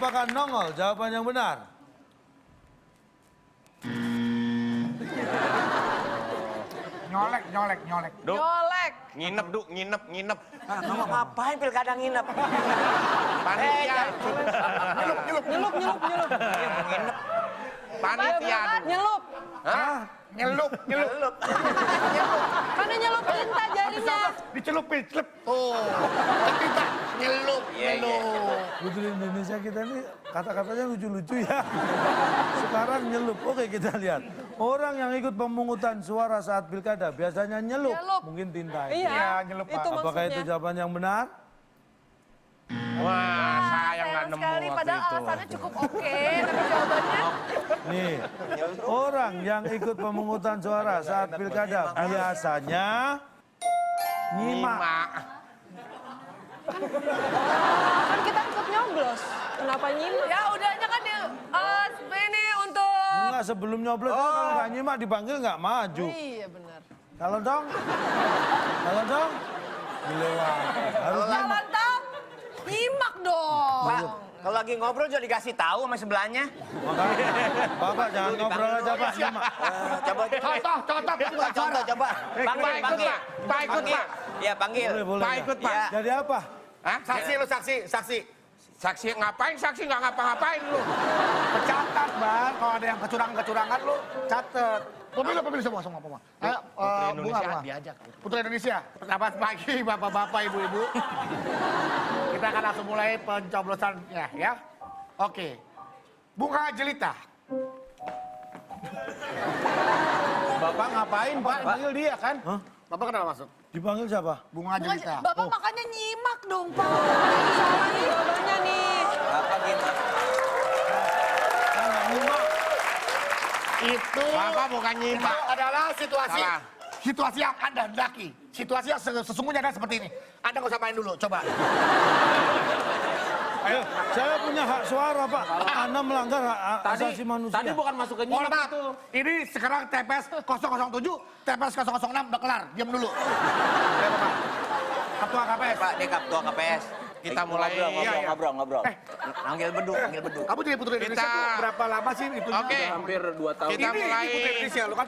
apakah nongol? Jawaban yang benar. Nyolek. Duk, Nyolek. nginep. Ngomong ngapain pilkada nginep? Panitia. Nyelup. Nginep. Panitia. Nyelup. Hah? Nyelup. Mana nyelup tinta jadinya? Dicelupin, celup. Oh, tinta, nyelup. Putri Indonesia kita ini kata-katanya lucu-lucu ya. Sekarang nyelup. Oke, kita lihat. Orang yang ikut pemungutan suara saat pilkada biasanya nyelup. Nyelup. Mungkin tinta. Iya, nyelup, Pak. itu Apakah maksudnya. itu jawaban yang benar? Wah, saya nggak nemu sekali, waktu padahal itu. alasannya cukup oke, tapi jawabannya Nih, orang yang ikut pemungutan suara saat pilkada biasanya nyimak. kan kita ikut nyoblos. Kenapa nyimak? Ya udahnya kan ini untuk... Enggak, sebelum nyoblos itu kalau nggak nyimak dipanggil nggak maju. Iya benar. Kalau dong, dilewat. Harus nyimak. Jalan tol, nyimak dong. Pak, kalau lagi ngobrol juga dikasih tahu sama sebelahnya. Makanya, Bapak jangan ngobrol aja Pak, nyimak. Coba. Coba. Pak ikut, Pak. Pak ikut, Pak. Ya, panggil. Boleh. Pak ikut, Pak. Ya. Jadi apa? Hah? Saksi. Saksi ngapain? Saksi nggak ngapa-ngapain lu. Catat, Bang. Kalau ada yang kecurangan lu, catat. Pemilu semua. Ayo, Putri Indonesia bunga. diajak. Putri Indonesia, selamat pagi Bapak-Bapak, Ibu-Ibu. Kita akan langsung mulai pencoblosannya ya. Oke. Bunga Jelita. Bapak ngapain Pak? Panggil dia kan? Hah? Bapak kenapa masuk? Dipanggil siapa? Bunga Jelita. Bapak makanya nyimak dong, Pak. Salah nih jawabannya nih. Bapak gimana? Itu Bapak bukan nyimak. adalah situasi Salah. situasi yang Anda hendaki. Situasi yang sesungguhnya adalah seperti ini. Anda nggak usah main dulu, coba. Ayo, saya punya hak suara Pak. Anda melanggar hak asasi manusia. Tadi bukan masuk ke Mohon nyimak maaf, itu. ini sekarang TPS 007, TPS 006 udah kelar. Diam dulu. Ya, Bapak. Ketua KPS. Pak, dia ketua KPS. Kita mulai. Ngobrol. Panggil beduk. Kamu jadi Putri Indonesia Kita- tuh berapa lama sih itu? Oke. Hampir 2 tahun. Kita Ini mulai. Putri Indonesia, lu kan.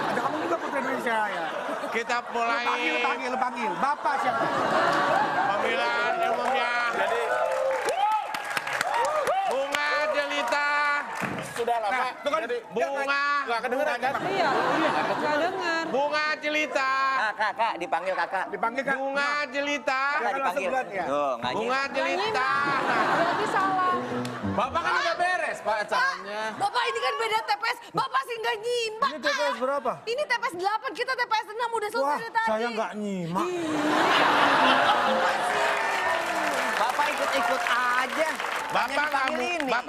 Ada kamu juga Putri Indonesia ya. Kita mulai Panggil. Bapak siapa? pemilihan umumnya. Bunga Jelita. Sudah lama. Nah, itu kan Bunga. nggak kedengeran kan? Iya, nggak dengar. Bunga Jelita. Kakak, dipanggil kakak. Dipanggil kan? Bunga Jelita. Kakak dipanggil. sebulan, ya? Tuh, nggak Bunga Jelita. Berarti salah. Bapak kan udah beres Pak acaranya. Bapak ini kan beda TPS, Bapak sih nggak nyimak. Ini TPS berapa? Ini TPS 8, kita TPS 6 udah selesai Wah, dari tadi. saya nggak nyimak. Bapak ikut-ikut aja. Bapak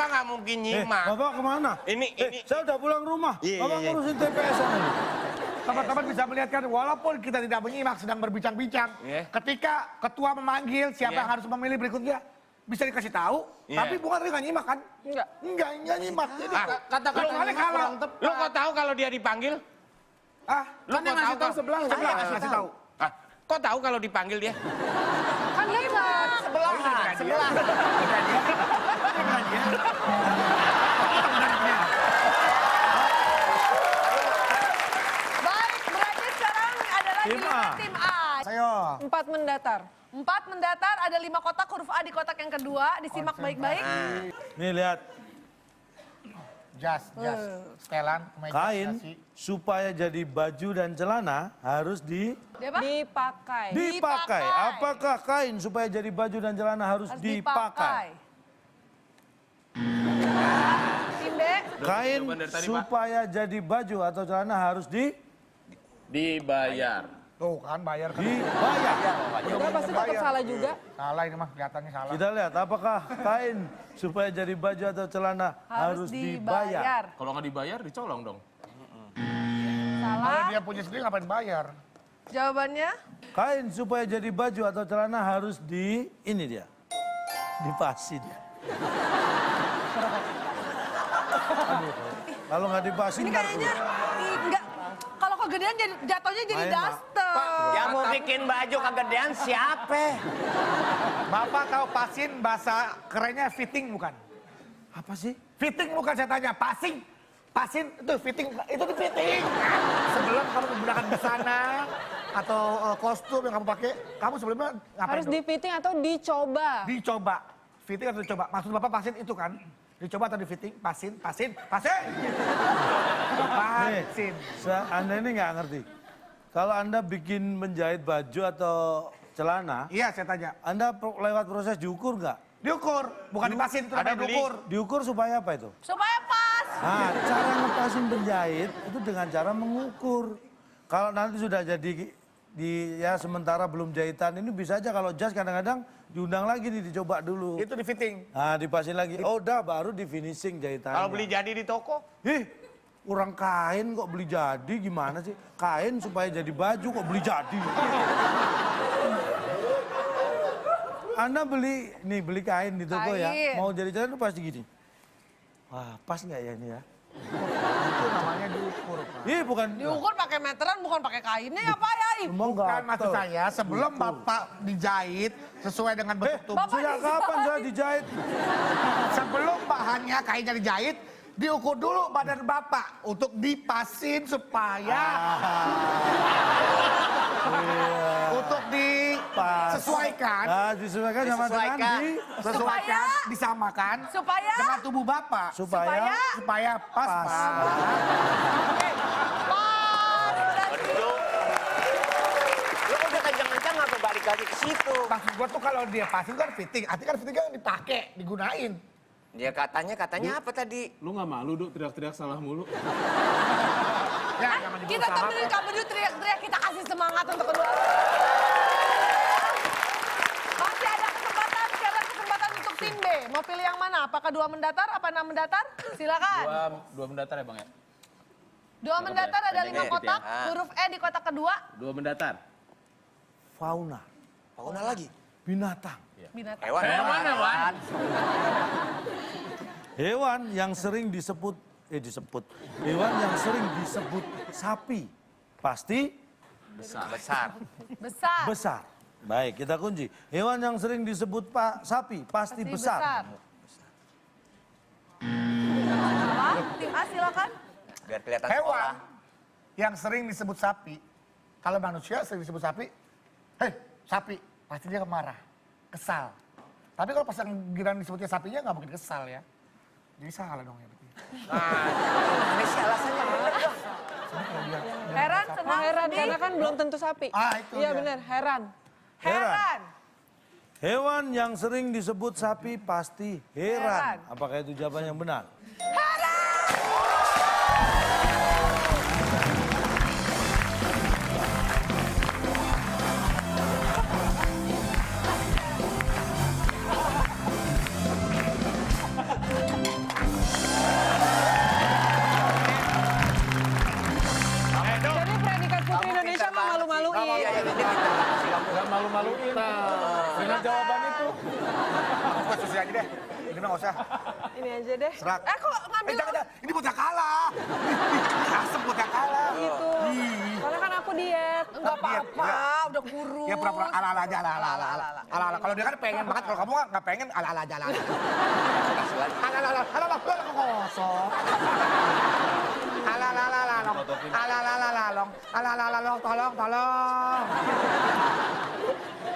nggak mungkin nyimak. Bapak kemana? Ini. Saya udah pulang rumah. Bapak ngurusin TPS ini. Teman-teman bisa melihat kan, walaupun kita tidak menyimak, sedang berbincang-bincang. Iya. Ketika ketua memanggil siapa Iya. yang harus memilih berikutnya, bisa dikasih tahu. Iya. Tapi bukan tadi nggak nyimak kan? Enggak. Nggak nyimak. Jadi Kata-kata kali kalau Lu kok tahu kalau dia dipanggil? lu Kan yang ngasih tahu sebelah. sebelah kasih tahu. Ah, kok tahu kalau dipanggil dia? Kan lewat. Sebelah. Baik, berarti sekarang adalah Tim A. tim A. Ayo. 4 mendatar. 4 mendatar, ada 5 kotak, huruf A di kotak yang kedua, disimak baik-baik. Nih lihat, Jas. Setelan. kemeja, kain dasi. supaya jadi baju dan celana harus Dia apa? dipakai. Dipakai. Apakah kain supaya jadi baju dan celana harus Harus dipakai? Tim B, Kain Jawaban dari tadi, Pak. supaya jadi baju atau celana harus Dibayar. Tuh kan bayar kan. dibayar. udah pasti tetap salah juga. Salah ini mah kelihatannya salah. Kita lihat apakah kain supaya jadi baju atau celana harus dibayar. Kalau nggak dibayar dicolong dong. Kalau Salah. dia punya sendiri ngapain bayar? Jawabannya? Kain supaya jadi baju atau celana harus ini dia. Dipasin. Aduh, kalau nggak dipasin Ini ntar kayaknya enggak. Kalau kegedean jadi jatuhnya jadi Main, Mak. daster. Yang mau bikin baju kegedean siapa? Bapak tahu pasin bahasa kerennya fitting bukan? Apa sih? Fitting bukan saya tanya, passing. Pasin itu fitting, itu tuh fitting. Sebelum kamu menggunakan busana atau kostum yang kamu pakai, kamu sebelumnya ngapain Harus dulu? di-fitting atau dicoba. Dicoba. Fitting atau dicoba? Maksud Bapak pasin itu kan? Dicoba atau di fitting? Pasin. Pasin. Anda ini nggak ngerti. Kalau Anda bikin menjahit baju atau celana, Iya, saya tanya. Anda lewat proses diukur nggak? Diukur, bukan dipasin, itu Ada namanya beli. diukur. Diukur supaya apa itu? Supaya pas. Nah, cara ngepasin penjahit itu dengan cara mengukur. Kalau nanti sudah jadi ya sementara belum jahitan ini bisa aja kalau jas kadang-kadang diundang lagi nih dicoba dulu. Itu di fitting. Nah, dipasin lagi. Oh, udah baru di finishing jahitannya. Kalau beli jadi di toko, Ih, kurang kain kok beli jadi gimana sih? Kain supaya jadi baju kok beli jadi. Anda beli kain di toko ya, Kain. mau jadi celana pasti gini. Wah, pas nggak ya ini ya? Itu namanya diukur, Pak. Ih, bukan. Diukur pakai meteran bukan pakai kainnya ya Pak ya? Emang Bukan maksud gatel. saya, sebelum Bapak dijahit sesuai dengan bentuk tubuh. Bapak Sejak kapan saya dijahit? Sebelum bahannya kainnya dijahit, diukur dulu badan Bapak untuk dipasin supaya untuk disesuaikan, Disesuaikan sama dengan sesuaikan, disamakan Supaya? dengan tubuh Bapak supaya supaya pas. Pas. Pak. Pas. Aduh. Lu udah kenceng-kenceng apa balik lagi ke situ? Maksud gua tuh kalau dia pasin kan fitting, artinya kan fitting kan dipakai, digunain. Dia katanya apa tadi? Lu nggak malu, Duk, teriak-teriak salah mulu. Ya, namanya juga Kita usaha. temenin Kak Bedu teriak-teriak, kita kasih semangat untuk kedua. Masih ada kesempatan untuk tim B. Mau pilih yang mana? Apakah 2 mendatar, apa 6 mendatar? Silakan. Dua mendatar ya, Bang ya? 2 mendatar ada 5 Pendek. kotak, Ah. huruf E di kotak kedua. 2 mendatar. fauna, Fauna lagi. binatang. Binatang. Hewan. Hewan yang sering disebut hewan yang sering disebut sapi pasti Besar. Besar. besar. Baik, kita kunci. Hewan yang sering disebut sapi pasti besar. Apa? Tim A silakan. Biar kelihatan Hewan sekolah. yang sering disebut sapi, kalau manusia sering disebut sapi, hei sapi, pasti dia marah, kesal. Tapi kalau pas yang giliran disebutnya sapinya nggak mungkin kesal ya. Jadi salah dong ya. Ini sih alasannya bener dong. Heran, senang, Heran, sedih. karena kan belum tentu sapi. Ah, itu Iya dia. benar, heran. Heran. Hewan yang sering disebut sapi pasti Heran. heran. Apakah itu jawaban yang benar? Jadi predikat Putri Indonesia mah Iya, malu-maluin. iya, ini kita kasih kamu. Gak malu-maluin. Dengan jawaban itu. Aku buat susi aja deh. Ini nggak usah. Ini aja deh. Serak. Kok ngambil? Jangan. Ini buat yang kalah. Asem buat yang kalah. Gitu. Karena kan aku diet. Enggak apa-apa, udah kurus. Ya pura-pura ala-ala aja, ala-ala. Ala-ala. Kalau dia kan pengen banget, kalau kamu nggak pengen, ala-ala aja, ala-ala. Ala-ala, ala-ala, kosong. Ala-ala, long. Ala-ala, long. Ala-ala, long, tolong.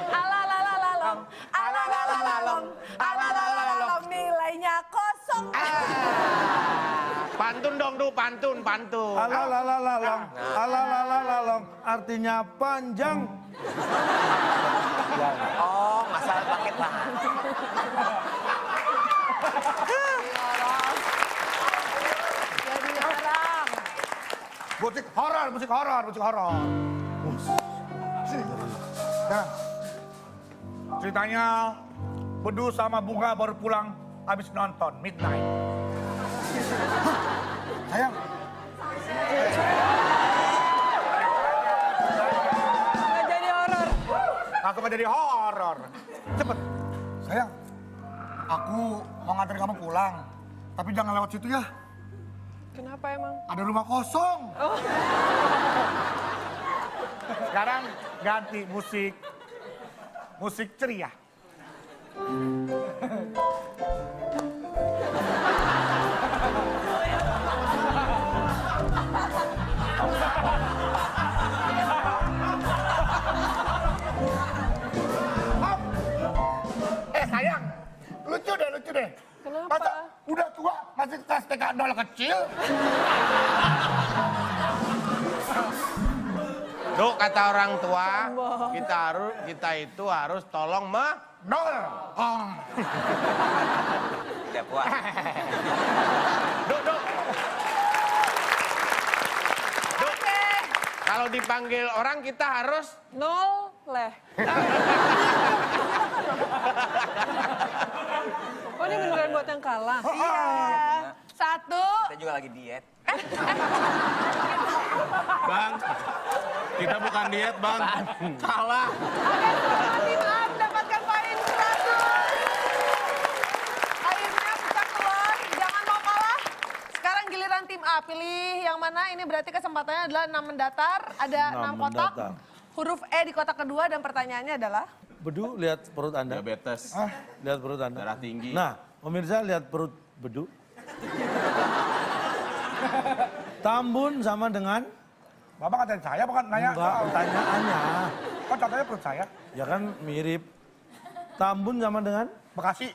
Alalalalong, alalalalong, alalalalong, nilainya kosong. pantun dong, Du, pantun. Alalalalong, artinya panjang. Oh, masalah pakai bahan. Jadi orang. Musik horor. Sini. Nah, ceritanya Bedu sama Bunga baru pulang habis nonton Midnight. Hah? Sayang, Nggak jadi horor. aku mau jadi horor. Cepet. Sayang, aku mau nganterin kamu pulang. Tapi jangan lewat situ ya. Kenapa emang? Ada rumah kosong. Sekarang ganti musik. Musik ceria. Sayang, lucu deh. Kenapa? Masa udah tua masih kelas TK 0 kecil? Duh, kata orang tua, kita itu harus tolong Nol. Oh. Tidak puas. Duh. Oke. Kalau dipanggil orang kita harus 0 leh. Oh ini beneran buat yang kalah? Iya. 1. Kita juga lagi diet. Bang, kita bukan diet, Bang. Kalah. Oke, selamat tim A mendapatkan poin 100. Akhirnya pecah telur, jangan mau kalah. Sekarang giliran tim A, pilih yang mana? Ini berarti kesempatannya adalah 6 mendatar, ada 6 kotak. mendatar. Huruf E di kotak kedua dan pertanyaannya adalah? Bedu, lihat perut Anda. Diabetes. Lihat perut Anda. Darah tinggi. Nah, pemirsa lihat perut Bedu. Tambun sama dengan? Bapak ngatain saya bukan nanya Enggak, soal. pertanyaannya. Kok contohnya perut saya? Ya kan mirip. Tambun sama dengan? Bekasi.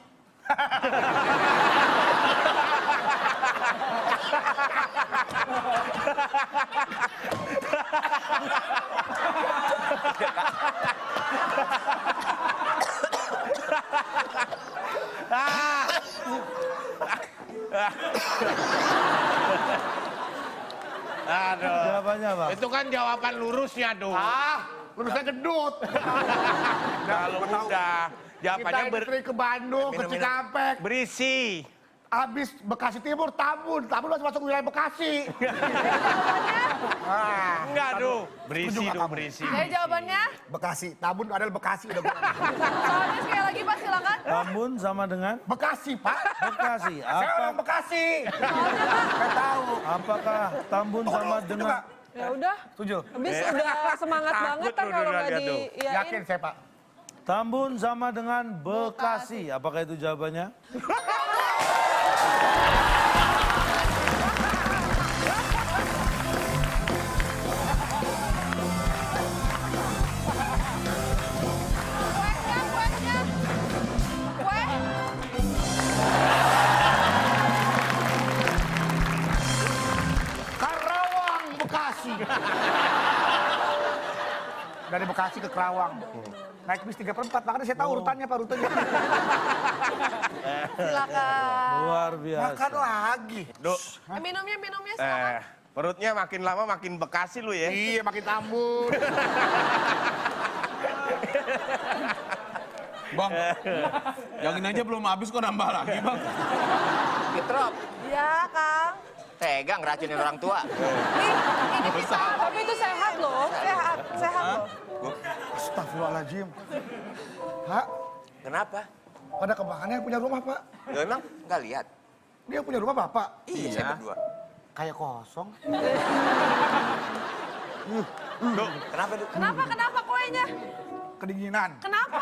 Aduh. Jawabannya apa? Itu kan jawaban lurusnya, Duh. Lurusnya gedut. Kalau udah jawabannya Kita sering ke Bandung, ke Cikampek. berisi. Habis Bekasi Timur, Tambun. Tambun masih masuk wilayah Bekasi. Enggak, Duh. Berisi, Duh, berisi. Jadi jawabannya? Bekasi, Tambun adalah Bekasi. Udah gua. Soalnya sekali lagi Pak silakan. Tambun sama dengan? Bekasi, Pak. Bekasi. Saya orang Bekasi. Saya tahu. Apakah Tambun sama dengan? Ya udah. Setuju. Habis udah semangat Takut banget kan tuh kalau udah nggak lihat tuh. diiyain. Yakin saya, Pak. Tambun sama dengan Bekasi. Apakah itu jawabannya? Kuenya. Kue. Karawang, Bekasi. Dari Bekasi ke Karawang. Naik bis 3/4, makanya saya tahu urutannya, Pak, rutenya. Silakan. Luar biasa. Makan lagi. Duh, Minumnya silakan. perutnya makin lama makin Bekasi lu ya. Iya, makin Tambun. Bang, yang ini aja belum habis kok nambah lagi, Bang. Fitrop, Iya, Kang. tega ngeracunin orang tua. Ini bisa, tapi itu sehat loh. Sehat loh. Astagfirullahaladzim. Pak, Kenapa? pada kemana yang punya rumah, Pak? Lo emang nggak lihat? Dia yang punya rumah Bapak. Iya, saya berdua. Kayak kosong. Kenapa, Du? Kenapa kuenya? Kedinginan. Kenapa?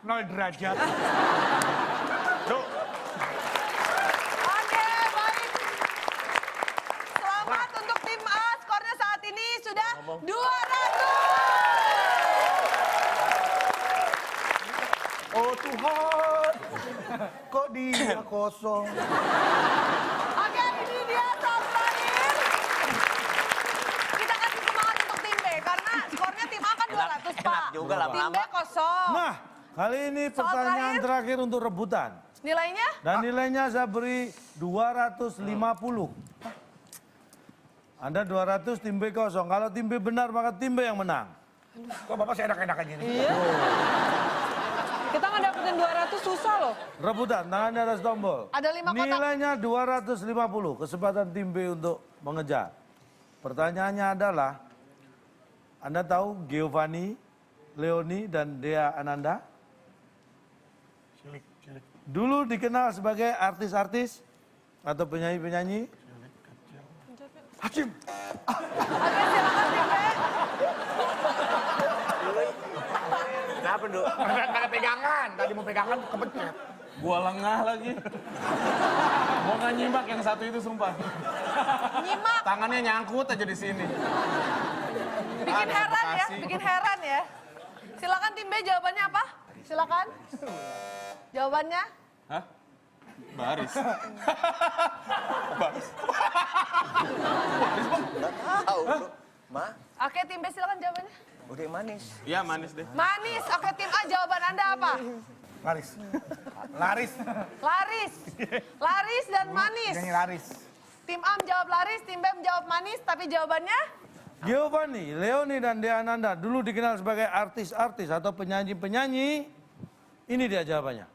0 derajat. Duh, Oke, baik. Selamat untuk tim A. Skornya saat ini sudah 200. Oh Tuhan, kok dia kosong? Oke, ini dia soal terakhir. Kita kasih semangat untuk tim B karena skornya tim A kan 200, Pak. Enak juga Tim B lama-lama. kosong. Nah, kali ini pertanyaan terakhir untuk rebutan. Nilainya? Dan nilainya saya beri 250. Anda 200, tim B kosong. Kalau tim B benar, maka tim B yang menang. Kok Bapak saya enak-enakan gini? Iya. Kita ngedapetin 200 susah loh. Rebutan, tangannya atas tombol. Ada 5 kotak. Nilainya 250. Kesempatan tim B untuk mengejar. Pertanyaannya adalah, Anda tahu Giovanni, Leoni, dan Dea Ananda? Cilik. Dulu dikenal sebagai artis-artis atau penyanyi-penyanyi. Hakim. Oke, silakan tim B. Kenapa, Du? Nggak ada pegangan. Tadi mau pegangan kepencet. Gua lengah lagi. Gua nggak nyimak yang satu itu sumpah. Nyimak. Tangannya nyangkut aja di sini. Bikin Ada heran ya, Bekasi. bikin heran ya. Silakan tim B jawabannya apa? Silakan. Jawabannya? Hah? Baris. Baris. Tahu, Bro. Ma, Oke, tim B silakan jawabannya. udah manis. Iya manis deh. Manis. Oke, tim A jawaban Anda apa? Laris. Laris. Laris. Laris dan manis. Nyanyi laris. Tim A menjawab laris, tim B menjawab manis, tapi jawabannya? Giovanni, Leoni, dan Deananda dulu dikenal sebagai artis-artis atau penyanyi-penyanyi. Ini dia jawabannya.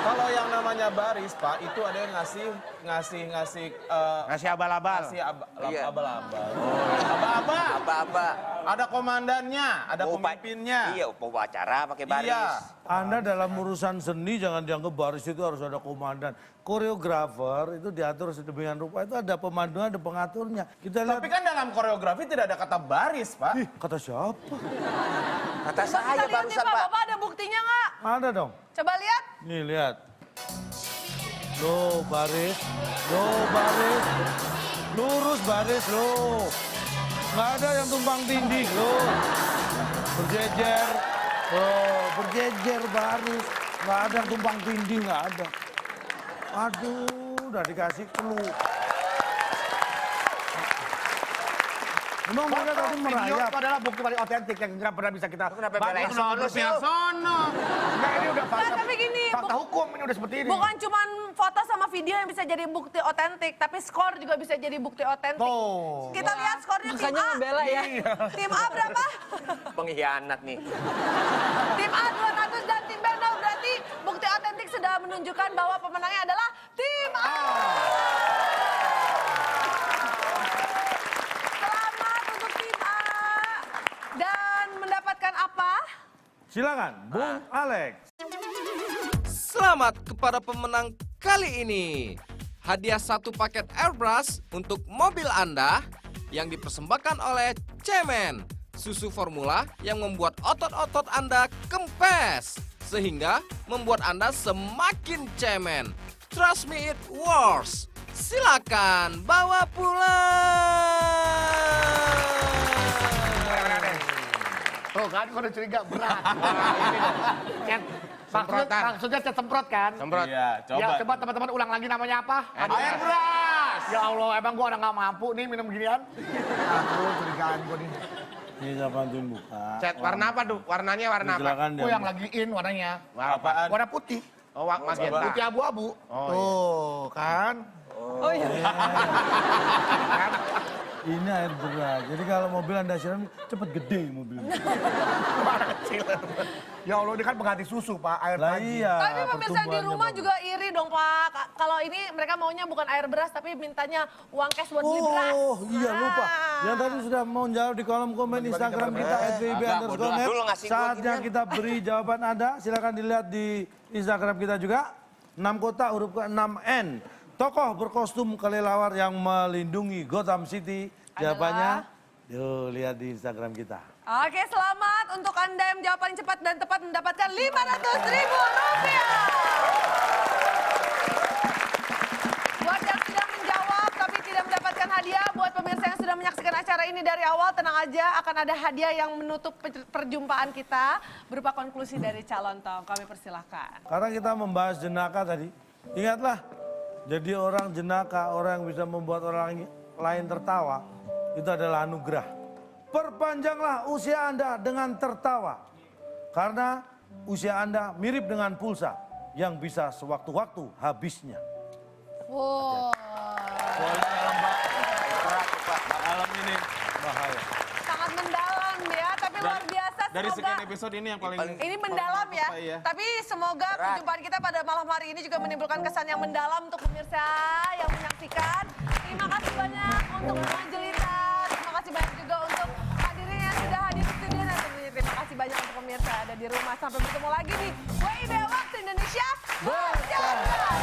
Kalau yang namanya baris, Pak, itu ada yang ngasih Ngasih abal-abal. Iya. abal-abal. Aba-aba. Apa-apa. Ada komandannya, ada Mau pa- pemimpinnya. Iya, mau acara pakai baris. Iya. Anda dalam urusan seni jangan dianggap baris itu harus ada komandan. Koreografer itu diatur sedemikian rupa, itu ada pemandunya, ada pengaturnya. Kita lihat, Tapi kan dalam koreografi tidak ada kata baris, Pak. ih, kata siapa? Kata Coba saya kita lihat nih barusan, Pak, Pak. Bapak ada buktinya nggak? Ada dong. Coba lihat. Nih lihat. Lo baris, lurus baris lo. Nggak ada yang tumpang tindih lo. Berjejer, berjejer baris. Nggak ada yang tumpang tindih, nggak ada. Aduh, udah dikasih clue. Memang mereka tadi Video merayap. itu adalah bukti paling otentik yang nggak pernah bisa kita Kenapa belain sono sih? Sono. Nah, ini udah fakta, Nah, tapi gini, fakta hukum ini udah seperti ini. Bukan cuma foto sama video yang bisa jadi bukti otentik, tapi skor juga bisa jadi bukti otentik. Tuh. Kita lihat skornya tim Makanya A. ngebela ya. Tim A berapa? Pengkhianat nih. Tim A 200 dan tim B 0. Berarti bukti otentik sudah menunjukkan bahwa pemenangnya adalah tim A. Selamat untuk tim A. Dan mendapatkan apa? Silakan, Bung Alex. Selamat kepada pemenang kali ini. Hadiah 1 paket airbrush untuk mobil Anda yang dipersembahkan oleh Cemen, susu formula yang membuat otot-otot Anda kempes sehingga membuat Anda semakin cemen. Trust me, it works. Silakan bawa pulang. Tuh kan, gue udah curiga berat. Maksudnya cet semprot kan? Semprot. Iya, coba. Ya, coba teman-teman ulang lagi namanya apa? Airbrush. Ya Allah, emang gue udah nggak mampu nih minum ginian. Aduh, curigaan gue nih. Ini saya bantuin buka. Cet, warna apa, Du? Warnanya warna apa? Silakan Oh, yang dia. lagi in warnanya. Apaan? Warna putih. Oh, magenta. Putih abu-abu. Tuh, kan? Oh iya. Ini air beras. Jadi kalau mobil Anda siram cepet gede mobilnya. Ya Allah, ini kan pengganti susu, Pak. Air Lah pagi. iya. Tapi pemirsa di pertumbuhannya rumah bagus. juga iri dong Pak. Kalau ini mereka maunya bukan air beras tapi mintanya uang cash buat beli beras. Oh iya Nah. lupa. Yang tadi sudah mau jawab di kolom komen Instagram kita @vib_net. Dulu ngasih gua Saatnya ginian. kita beri jawaban Anda. Silakan dilihat di Instagram kita juga. 6 kota huruf ke-6N. Tokoh berkostum kelelawar yang melindungi Gotham City. Jawabannya, yuk lihat di Instagram kita. Oke, selamat untuk Anda yang menjawab paling cepat dan tepat mendapatkan Rp500.000. Buat yang sudah menjawab tapi tidak mendapatkan hadiah, buat pemirsa yang sudah menyaksikan acara ini dari awal, tenang aja akan ada hadiah yang menutup perjumpaan kita berupa konklusi dari calon tong. Kami persilahkan. Karena kita membahas jenaka tadi, ingatlah, jadi orang jenaka, orang yang bisa membuat orang lain tertawa, itu adalah anugerah. Perpanjanglah usia Anda dengan tertawa. Karena usia Anda mirip dengan pulsa yang bisa sewaktu-waktu habisnya. Wow. Malam ini bahaya. Sangat mendalam ya, tapi luar biasa. Dari Semoga sekian episode ini yang paling ini mendalam ya. Iya. Tapi semoga perjumpaan kita pada malam hari ini juga menimbulkan kesan yang mendalam untuk pemirsa yang menyaksikan. Terima kasih banyak untuk Mama Jelita. Terima kasih banyak juga untuk hadirin yang sudah hadir di studio. Dan tentunya terima kasih banyak untuk pemirsa yang ada di rumah. Sampai bertemu lagi di WIB Waktu Indonesia Bercerita.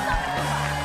Sampai jumpa.